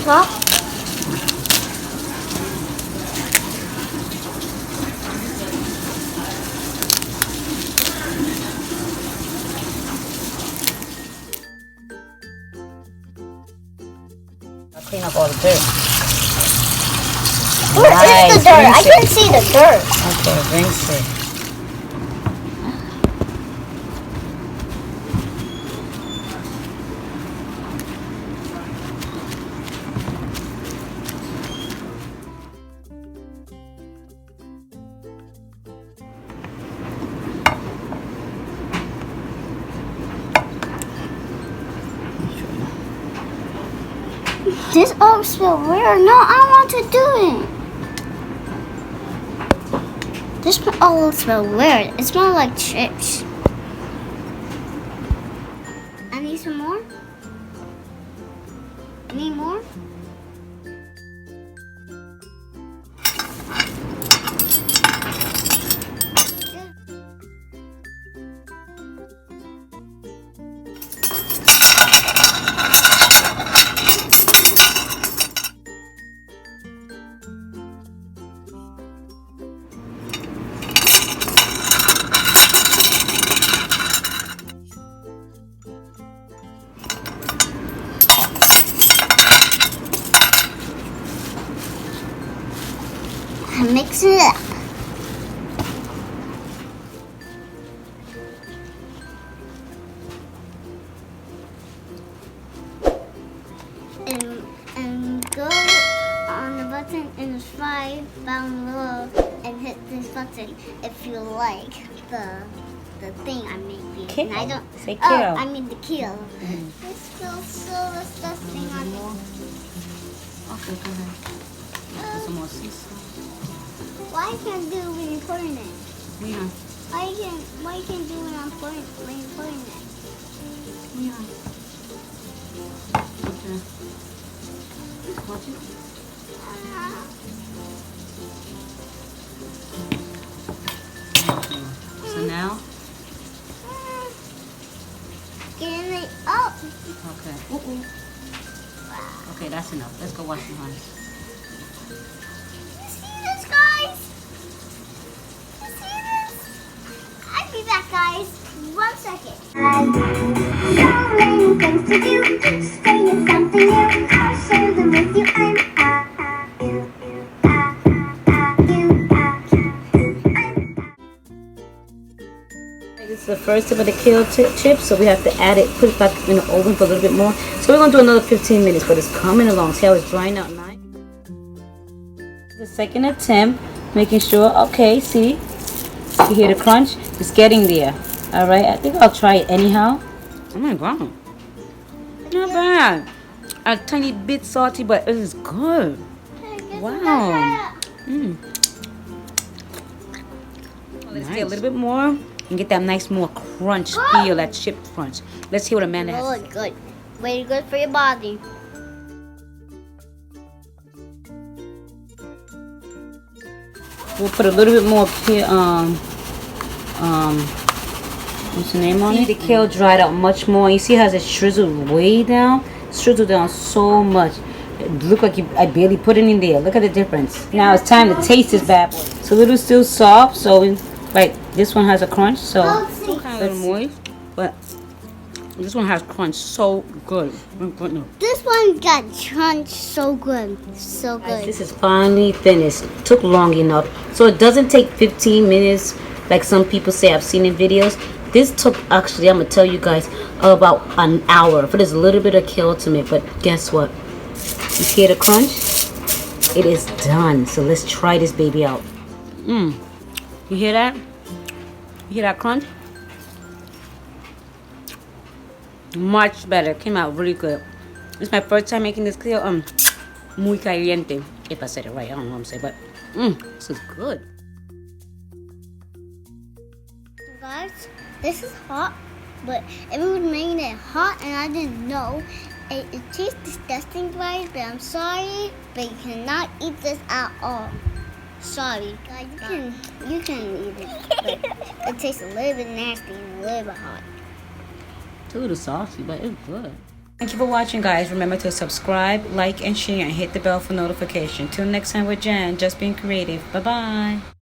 top. I'll clean up all the dirt. Where is the dirt? I can't see the dirt. Okay, rinse it. This all smells weird. No, I want to do it. This all smells weird. It smells like chips. I need some more. Need more? Mix it up. And go on the button and subscribe down below and hit this button if you like the thing I'm making. Kale. And I don't Say kale. I mean the kale. This feels so disgusting on me. Okay, go ahead. Put some more sea salt. Why can't do it when you're pouring it? Yeah. Why you can't do it when you're pouring it? Yeah. Okay. Watch it. Okay. So now? Getting it up. Okay. Okay, that's enough. Let's go wash your hands. You see this, guys? You see this? I'll be back, guys. 1 second. So many things to do. Saying something new. I'll share them with you. This is the first tip of the kale chips, so we have to add it, put it back in the oven for a little bit more. So we're going to do another 15 minutes, but it's coming along. See how it's drying out nice? The second attempt, making sure, okay, see? You hear the crunch? It's getting there. Alright, I think I'll try it anyhow. Oh my god. Not bad. A tiny bit salty, but it is good. Wow. Let's get a little bit more and get that nice more crunch feel, that chip crunch. Let's hear what Amanda has. Really good. Very good for your body. We'll put a little bit more what's the name on it? The kale dried out much more. You see how it's shrizzled way down? Shrizzled down so much. It looked like I barely put it in there. Look at the difference. Now it's time to taste this bad boy. It's a little still soft, so this one has a crunch, so a little moist, but this one has crunch so good. This one got crunch so good. So good. This is finally finished. It took long enough. So it doesn't take 15 minutes like some people say I've seen in videos. This took, actually, I'm going to tell you guys, about an hour for this little bit of kale to make. But guess what? You hear the crunch? It is done. So let's try this baby out. You hear that? You hear that crunch? Much better. Came out really good. It's my first time making this kale. Muy caliente. If I said it right, I don't know what I'm saying, but this is good. Guys, this is hot, but everyone made it hot and I didn't know. It tastes disgusting, guys, but I'm sorry, but you cannot eat this at all. Sorry, guys, you can eat it, but it tastes a little bit nasty and a little bit hot. It's a little saucy, but it's good. Thank you for watching, guys. Remember to subscribe, like, and share, and hit the bell for notification. Till next time with Jen, just being creative. Bye-bye.